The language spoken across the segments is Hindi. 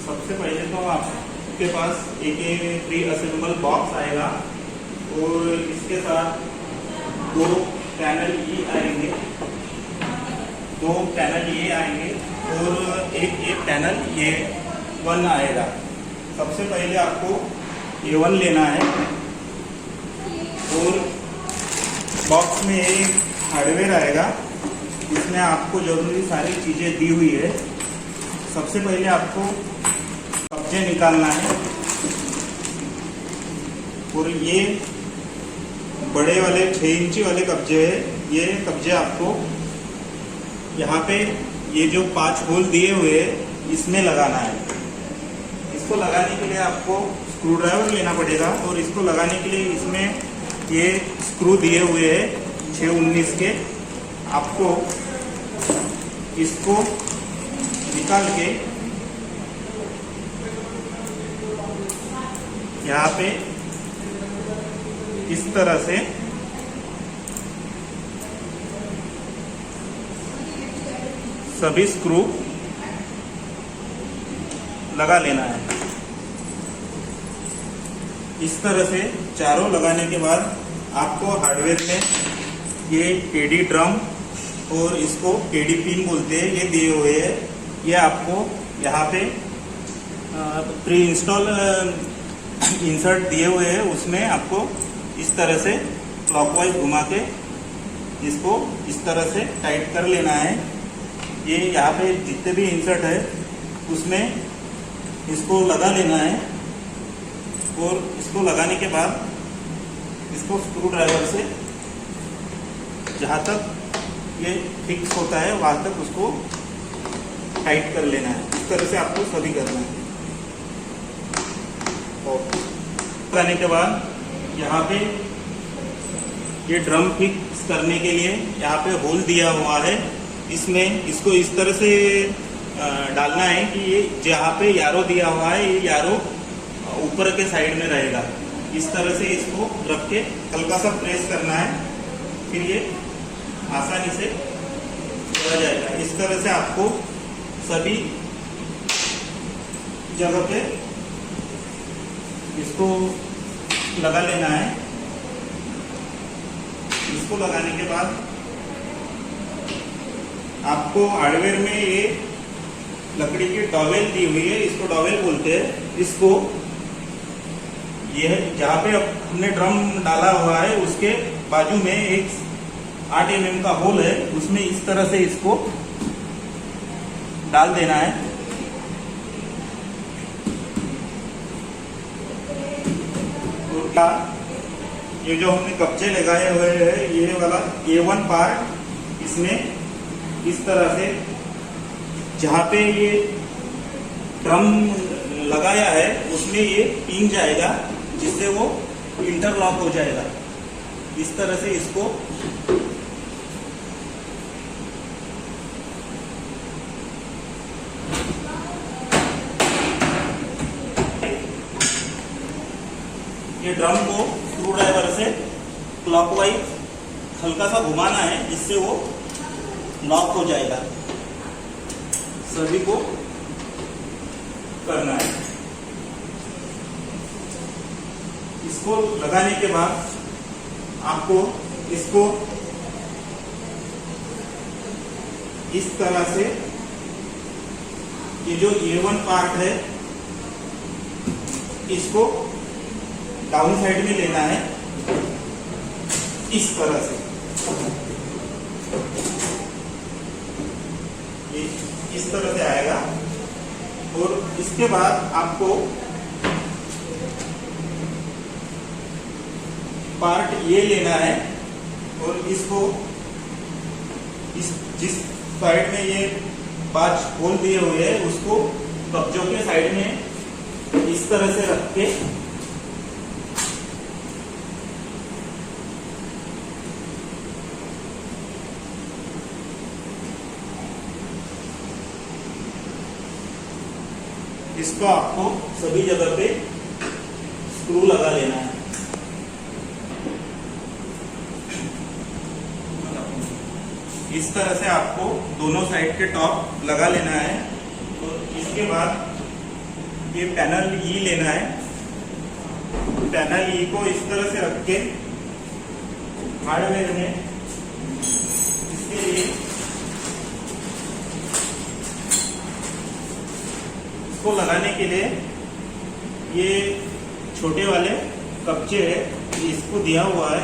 सबसे पहले तो आपके पास एक प्री असेंबल बॉक्स आएगा और इसके साथ दो पैनल ये आएंगे, और एक पैनल ये वन आएगा। सबसे पहले आपको A1 लेना है और बॉक्स में एक हार्डवेयर आएगा, इसमें आपको जरूरी सारी चीज़ें दी हुई है। सबसे पहले आपको कब्जे निकालना है और ये बड़े वाले 6 इंची वाले कब्जे है, ये कब्जे आपको यहाँ पे ये जो 5 होल दिए हुए हैं इसमें लगाना है। इसको लगाने के लिए आपको स्क्रू ड्राइवर लेना पड़ेगा और इसको लगाने के लिए इसमें ये स्क्रू दिए हुए हैं 6-19 के। आपको इसको निकाल के यहाँ पे इस तरह से सभी स्क्रू लगा लेना है। इस तरह से चारों लगाने के बाद आपको हार्डवेयर में ये एडी ड्रम और इसको एडी पिन बोलते हैं, ये दिए हुए हैं। ये आपको यहाँ पे प्री इंस्टॉल इंसर्ट दिए हुए हैं, उसमें आपको इस तरह से क्लॉकवाइज घुमा के इसको इस तरह से टाइट कर लेना है। ये यहाँ पे जितने भी इंसर्ट है उसमें इसको लगा लेना है और इसको लगाने के बाद इसको स्क्रू ड्राइवर से जहाँ तक ये फिक्स होता है वहाँ तक उसको टाइट कर लेना है। इस तरह से आपको सभी करना है। और लगाने के बाद यहाँ पे ये ड्रम फिक्स करने के लिए यहाँ पे होल दिया हुआ है, इसमें इसको इस तरह से डालना है कि ये जहाँ पे यारो दिया हुआ है ये यारो ऊपर के साइड में रहेगा। इस तरह से इसको रख के हल्का सा प्रेस करना है, फिर ये आसानी से चला जाएगा। इस तरह से आपको सभी जगह पे इसको लगा लेना है। इसको लगाने के बाद आपको हार्डवेयर में ये लकड़ी की टॉवेल दी हुई है, इसको टॉवेल बोलते हैं। इसको यह जहाँ पे हमने ड्रम डाला हुआ है उसके बाजू में एक 8 mm का होल है, उसमें इस तरह से इसको डाल देना है। ये जो हमने कब्जे लगाए हुए हैं ये वाला A1 पार्ट इसमें इस तरह से जहाँ पे ये ड्रम लगाया है उसमें ये पिन जाएगा, जिससे वो इंटरलॉक हो जाएगा। इस तरह से इसको ये ड्रम को स्क्रू ड्राइवर से क्लॉकवाइज हल्का सा घुमाना है, इससे वो लॉक हो जाएगा। सभी को करना है। इसको लगाने के बाद आपको इसको इस तरह से ये जो A1 पार्ट है इसको डाउन साइड में लेना है, इस तरह से। ये इस तरह से आएगा और इसके बाद आपको पार्ट ये लेना है और इसको जिस साइड में ये 5 होल दिए हुए हैं उसको कब्जों के साइड में इस तरह से रख के इसको आपको सभी जगह पे स्क्रू लगा लेना है। इस तरह से आपको दोनों साइड के टॉप लगा लेना है। तो इसके बाद ये पैनल ई लेना है। पैनल ई को इस तरह से रख के हार्डवेयर में इसके लिए इसको लगाने के लिए ये छोटे वाले कब्जे है, इसको दिया हुआ है।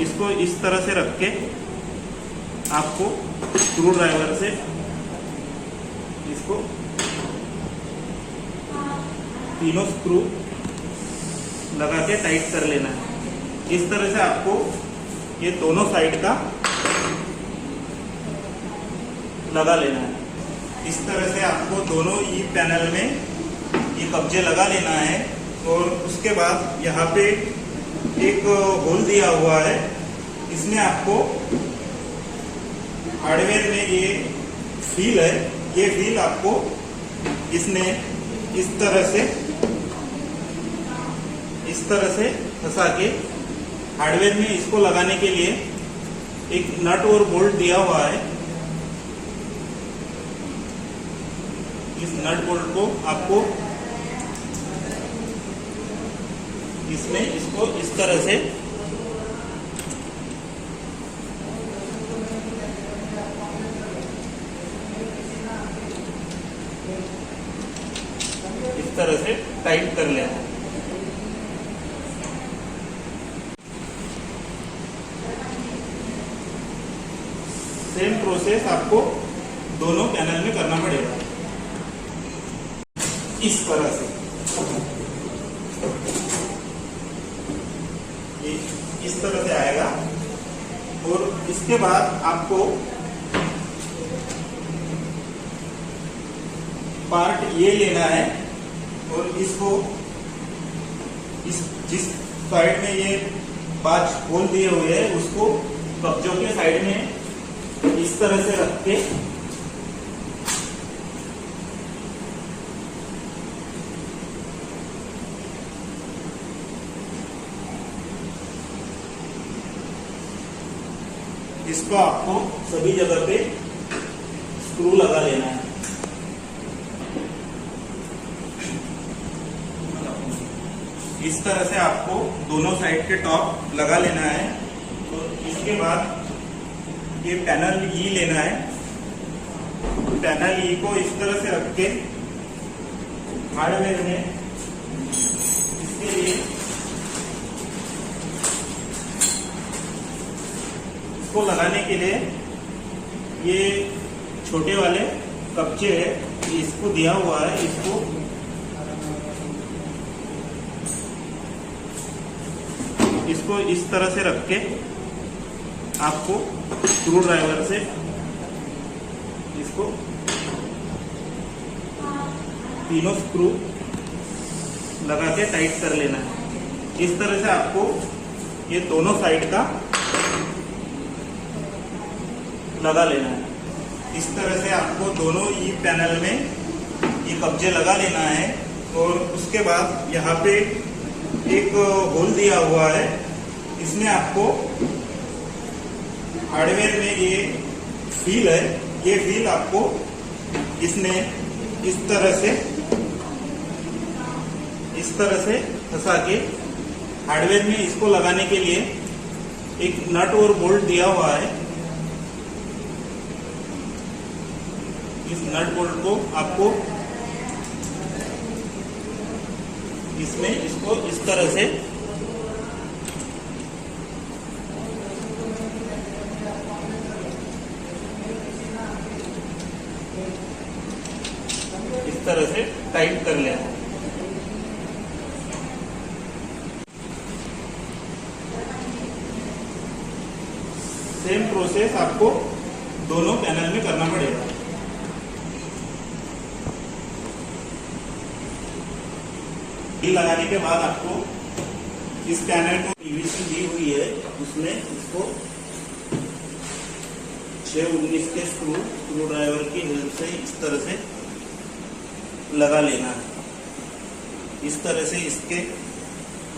इसको इस तरह से रख के आपको स्क्रू ड्राइवर से इसको तीनों स्क्रू लगा के टाइट कर लेना है। इस तरह से आपको ये दोनों साइड का लगा लेना है। इस तरह से आपको दोनों ई पैनल में ये कब्जे लगा लेना है। और उसके बाद यहाँ पे एक होल दिया हुआ है, इसमें आपको हार्डवेयर में ये फील है, ये फील आपको इसमें इस तरह से फंसा के हार्डवेयर में इसको लगाने के लिए एक नट और बोल्ट दिया हुआ है। इस नट बोल्ट को आपको इसमें इसको इस तरह से टाइट कर लेना है। सेम प्रोसेस आपको दोनों पैनल में करना पड़ेगा। इस तरह से ये इस तरह से आएगा। और इसके बाद आपको पार्ट ये लेना है और इसको जिस साइड में ये 5 होल दिए हुए हैं उसको कब्जों के साइड में इस तरह से रख के इसको आपको सभी जगह पे स्क्रू लगा लेना है। इस तरह से आपको दोनों साइड के टॉप लगा लेना है। तो इसके बाद ये पैनल ई लेना है। पैनल ई को इस तरह से रख के हार्डवेयर में इसके लिए इसको लगाने के लिए ये छोटे वाले कब्जे है, इसको दिया हुआ है। इसको इस तरह से रख के आपको स्क्रू ड्राइवर से इसको तीनों स्क्रू लगा के टाइट कर लेना है। इस तरह से आपको ये दोनों साइड का लगा लेना है। इस तरह से आपको दोनों ई पैनल में ये कब्जे लगा लेना है। और उसके बाद यहाँ पे एक होल दिया हुआ है, इसमें आपको हार्डवेयर में ये फील है, ये फील आपको इसमें इस तरह से फंसा के हार्डवेयर में इसको लगाने के लिए एक नट और बोल्ट दिया हुआ है। इस नट बोल्ट को आपको इसमें इसको इस तरह से टाइट कर लेना है। सेम प्रोसेस आपको दोनों पैनल में करना पड़ेगा। लगाने के बाद आपको इस पैनल को पीवीसी दी हुई है, उसमें इसको 6-19 के स्क्रू ड्राइवर की हेल्प से इस तरह से लगा लेना है। इस तरह से इसके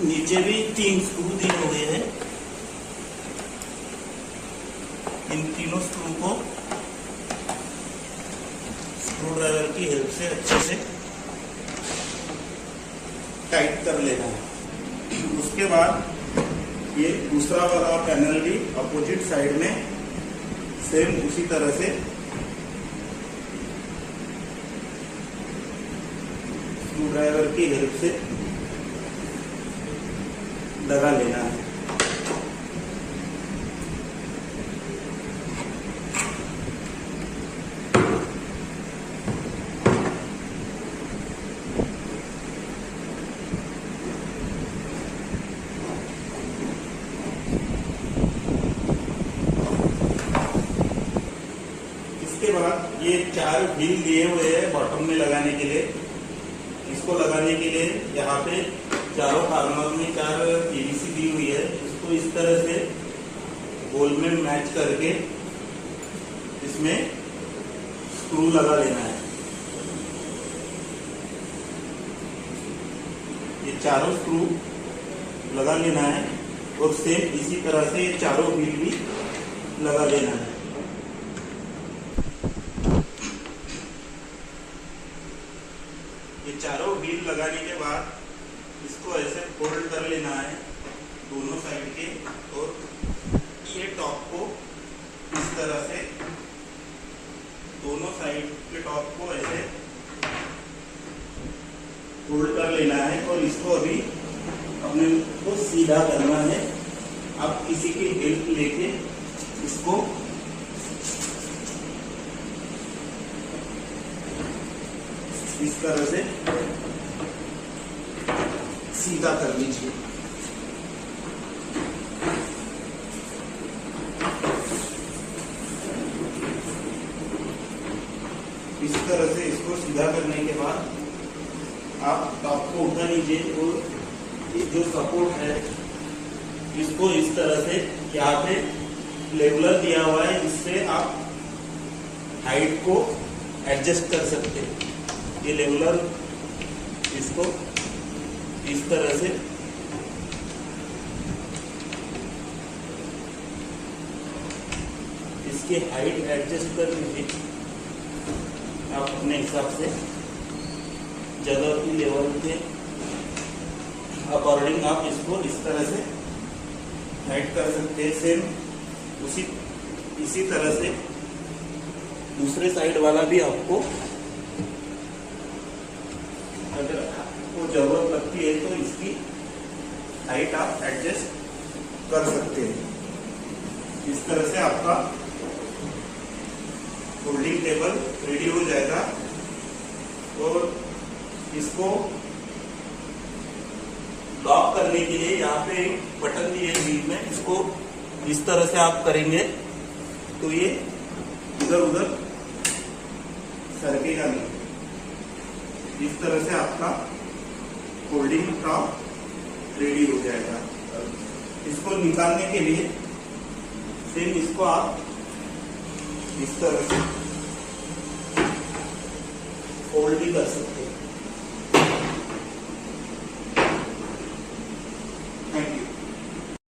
नीचे भी 3 स्क्रू दिए हुए हैं। इन तीनों स्क्रू को स्क्रू ड्राइवर की हेल्प से अच्छे से टाइट कर लेना है। उसके बाद ये दूसरा वाला पैनल भी अपोजिट साइड में सेम उसी तरह से स्क्रू ड्राइवर की हेल्प से लगा लेना है। इसके बाद ये 4 व्हील दिए हुए हैं बॉटम में लगाने के लिए। इसको लगाने के लिए यहाँ पे चारों कॉर्नर में 4 पीवीसी दी हुई है। इसको इस तरह से गोल में मैच करके इसमें स्क्रू लगा लेना है। ये चारों स्क्रू लगा लेना है और सेम इसी तरह से ये चारों व्हील भी लगा लेना है। ये चारों व्हील लगाने के बाद इसको ऐसे फोल्ड कर लेना है दोनों साइड के, और ये टॉप को इस तरह से दोनों साइड के टॉप को ऐसे फोल्ड कर लेना है और इसको अभी अपने को सीधा करना है। आप किसी की हेल्प लेके इसको इस तरह से सीधा कर लीजिए। इस तरह से इसको सीधा करने के बाद आप टॉप को उठा लीजिए और ये जो सपोर्ट है इसको इस तरह से यहाँ पे लेवलर दिया हुआ है, इससे आप हाइट को एडजस्ट कर सकते हैं। ये लेवलर इसको इस तरह से इसकी हाइट एडजस्ट कर लीजिए आप अपने हिसाब से। जगह की लेवल के अकॉर्डिंग आप इसको इस तरह से हाइट कर सकते हैं। सेम इसी तरह से दूसरे साइड वाला भी आपको अगर आपको जरूरत लगती है तो इसकी हाइट आप एडजस्ट कर सकते हैं। इस तरह से आपका होल्डिंग टेबल रेडी हो जाएगा। और इसको लॉक करने के लिए यहाँ पे एक बटन दिए बीच में, इसको इस तरह से आप करेंगे तो ये इधर उधर सरकेगा नहीं। इस तरह से आपका होल्डिंग टॉप रेडी हो जाएगा। इसको निकालने के लिए सेम इसको आप इस तरह से फोल्ड भी कर सकते हैं।